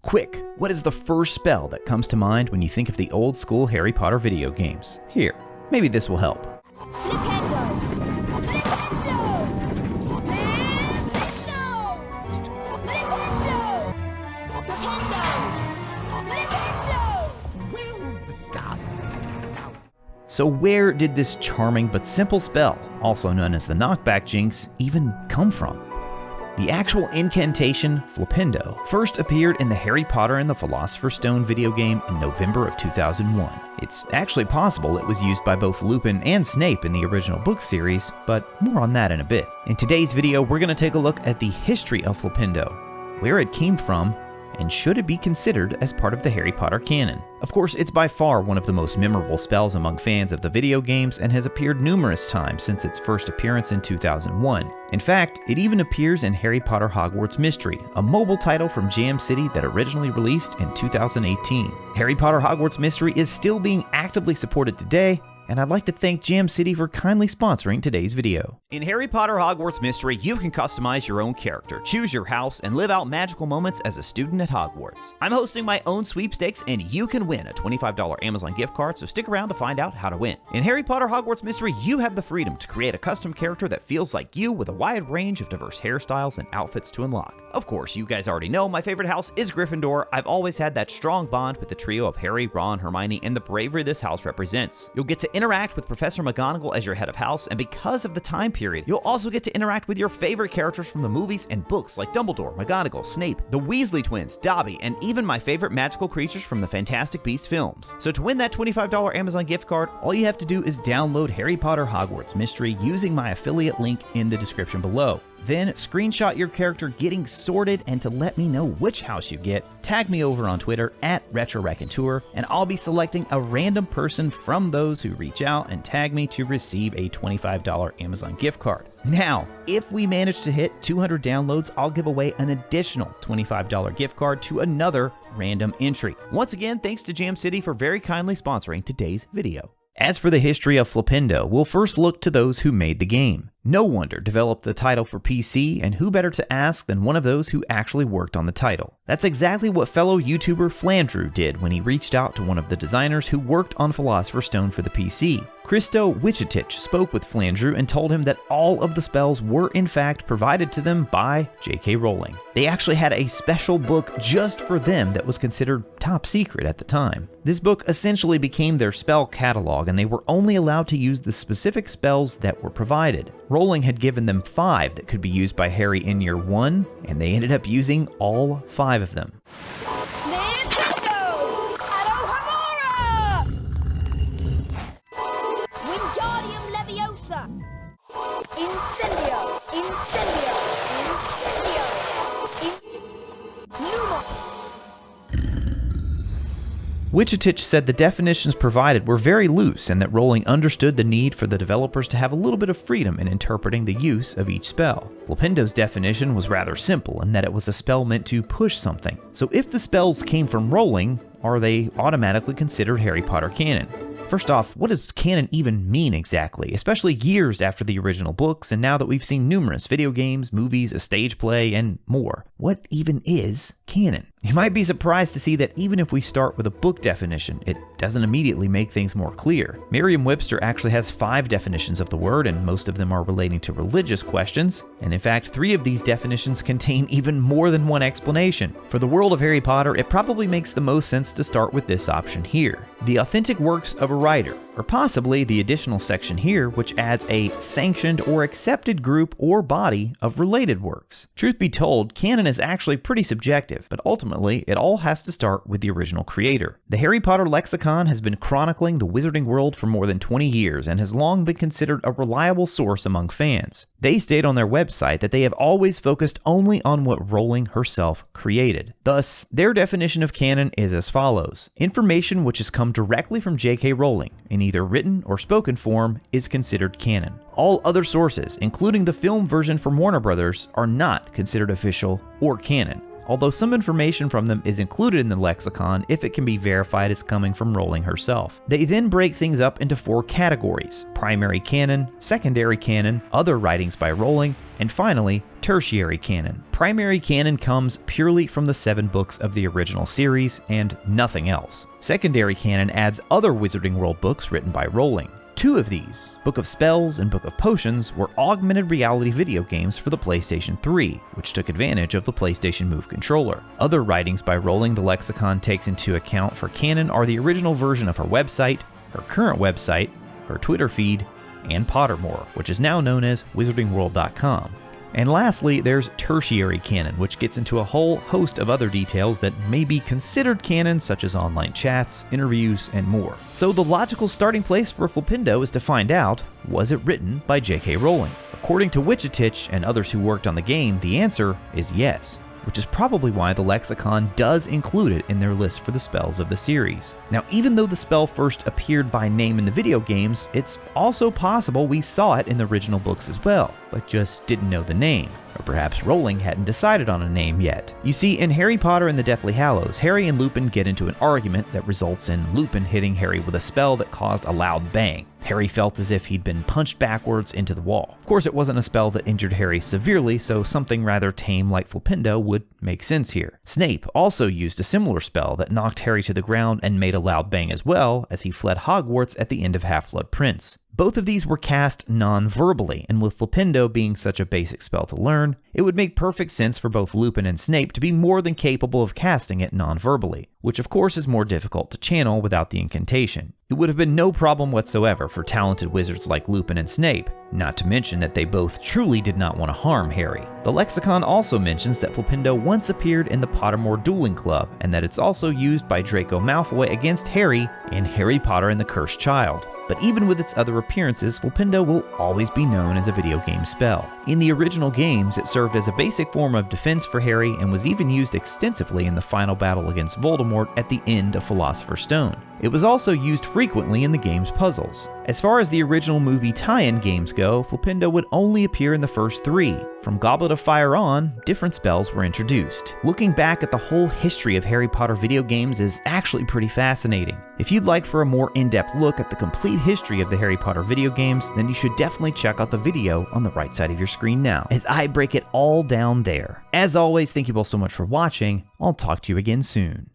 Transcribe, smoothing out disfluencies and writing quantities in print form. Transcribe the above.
Quick, what is the first spell that comes to mind when you think of the old school Harry Potter video games? Here, maybe this will help. Flipendo! Flipendo! Flipendo! Flipendo! So where did this charming but simple spell, also known as the knockback jinx, even come from? The actual incantation, Flipendo, first appeared in the Harry Potter and the Philosopher's Stone video game in November of 2001. It's actually possible it was used by both Lupin and Snape in the original book series, but more on that in a bit. In today's video, we're going to take a look at the history of Flipendo, where it came from, and should it be considered as part of the Harry Potter canon. Of course, it's by far one of the most memorable spells among fans of the video games and has appeared numerous times since its first appearance in 2001. In fact, it even appears in Harry Potter Hogwarts Mystery, a mobile title from Jam City that originally released in 2018. Harry Potter Hogwarts Mystery is still being actively supported today, and I'd like to thank Jam City for kindly sponsoring today's video. In Harry Potter Hogwarts Mystery, you can customize your own character, choose your house, and live out magical moments as a student at Hogwarts. I'm hosting my own sweepstakes, and you can win a $25 Amazon gift card, so stick around to find out how to win. In Harry Potter Hogwarts Mystery, you have the freedom to create a custom character that feels like you with a wide range of diverse hairstyles and outfits to unlock. Of course, you guys already know my favorite house is Gryffindor. I've always had that strong bond with the trio of Harry, Ron, Hermione, and the bravery this house represents. You'll get to interact with Professor McGonagall as your head of house, and because of the time period, you'll also get to interact with your favorite characters from the movies and books like Dumbledore, McGonagall, Snape, the Weasley twins, Dobby, and even my favorite magical creatures from the Fantastic Beasts films. So to win that $25 Amazon gift card, all you have to do is download Harry Potter Hogwarts Mystery using my affiliate link in the description below. Then screenshot your character getting sorted, and to let me know which house you get, tag me over on Twitter at RetroRaconteur, and I'll be selecting a random person from those who reach out and tag me to receive a $25 Amazon gift card. Now, if we manage to hit 200 downloads, I'll give away an additional $25 gift card to another random entry. Once again, thanks to Jam City for very kindly sponsoring today's video. As for the history of Flipendo, we'll first look to those who made the game. No Wonder developed the title for PC, and who better to ask than one of those who actually worked on the title. That's exactly what fellow YouTuber Flandrew did when he reached out to one of the designers who worked on Philosopher's Stone for the PC. Christo Wichitich spoke with Flandrew and told him that all of the spells were in fact provided to them by J.K. Rowling. They actually had a special book just for them that was considered top secret at the time. This book essentially became their spell catalog, and they were only allowed to use the specific spells that were provided. Rowling had given them 5 that could be used by Harry in year 1, and they ended up using all 5 of them. Incendio! Incendio! Incendio! Wichitich said the definitions provided were very loose and that Rowling understood the need for the developers to have a little bit of freedom in interpreting the use of each spell. Flipendo's definition was rather simple in that it was a spell meant to push something. So if the spells came from Rowling, are they automatically considered Harry Potter canon? First off, what does canon even mean exactly, especially years after the original books and now that we've seen numerous video games, movies, a stage play, and more? What even is canon? You might be surprised to see that even if we start with a book definition, it doesn't immediately make things more clear. Merriam-Webster actually has 5 definitions of the word, and most of them are relating to religious questions, and in fact 3 of these definitions contain even more than one explanation. For the world of Harry Potter, it probably makes the most sense to start with this option here: the authentic works of a writer, or possibly the additional section here which adds a sanctioned or accepted group or body of related works. Truth be told, canon is actually pretty subjective, but ultimately it all has to start with the original creator. The Harry Potter lexicon has been chronicling the wizarding world for more than 20 years and has long been considered a reliable source among fans. They state on their website that they have always focused only on what Rowling herself created. Thus, their definition of canon is as follows: information which has come directly from J.K. Rowling, in either written or spoken form, is considered canon. All other sources, including the film version from Warner Brothers, are not considered official or canon. although some information from them is included in the lexicon if it can be verified as coming from Rowling herself. They then break things up into 4 categories: primary canon, secondary canon, other writings by Rowling, and finally, tertiary canon. Primary canon comes purely from the 7 books of the original series and nothing else. Secondary canon adds other Wizarding World books written by Rowling. 2 of these, Book of Spells and Book of Potions, were augmented reality video games for the PlayStation 3, which took advantage of the PlayStation Move controller. Other writings by Rowling the lexicon takes into account for canon are the original version of her website, her current website, her Twitter feed, and Pottermore, which is now known as wizardingworld.com. And lastly, there's tertiary canon, which gets into a whole host of other details that may be considered canon, such as online chats, interviews, and more. So the logical starting place for Flipendo is to find out, was it written by J.K. Rowling? According to Witchetich and others who worked on the game, the answer is yes, which is probably why the lexicon does include it in their list for the spells of the series. Now, even though the spell first appeared by name in the video games, it's also possible we saw it in the original books as well, but just didn't know the name. Or perhaps Rowling hadn't decided on a name yet. You see, in Harry Potter and the Deathly Hallows, Harry and Lupin get into an argument that results in Lupin hitting Harry with a spell that caused a loud bang. Harry felt as if he'd been punched backwards into the wall. Of course, it wasn't a spell that injured Harry severely, so something rather tame like Flipendo would make sense here. Snape also used a similar spell that knocked Harry to the ground and made a loud bang as well as he fled Hogwarts at the end of Half-Blood Prince. Both of these were cast non-verbally, and with Flipendo being such a basic spell to learn, it would make perfect sense for both Lupin and Snape to be more than capable of casting it non-verbally, which of course is more difficult to channel without the incantation. It would have been no problem whatsoever for talented wizards like Lupin and Snape, not to mention that they both truly did not want to harm Harry. The lexicon also mentions that Flipendo once appeared in the Pottermore Dueling Club, and that it's also used by Draco Malfoy against Harry in Harry Potter and the Cursed Child. But even with its other appearances, Flipendo will always be known as a video game spell. In the original games, it served as a basic form of defense for Harry and was even used extensively in the final battle against Voldemort at the end of Philosopher's Stone. It was also used frequently in the game's puzzles. As far as the original movie tie-in games go, Flipendo would only appear in the first 3. From Goblet of Fire on, different spells were introduced. Looking back at the whole history of Harry Potter video games is actually pretty fascinating. If you'd like for a more in-depth look at the complete history of the Harry Potter video games, then you should definitely check out the video on the right side of your screen now, as I break it all down there. As always, thank you all so much for watching. I'll talk to you again soon.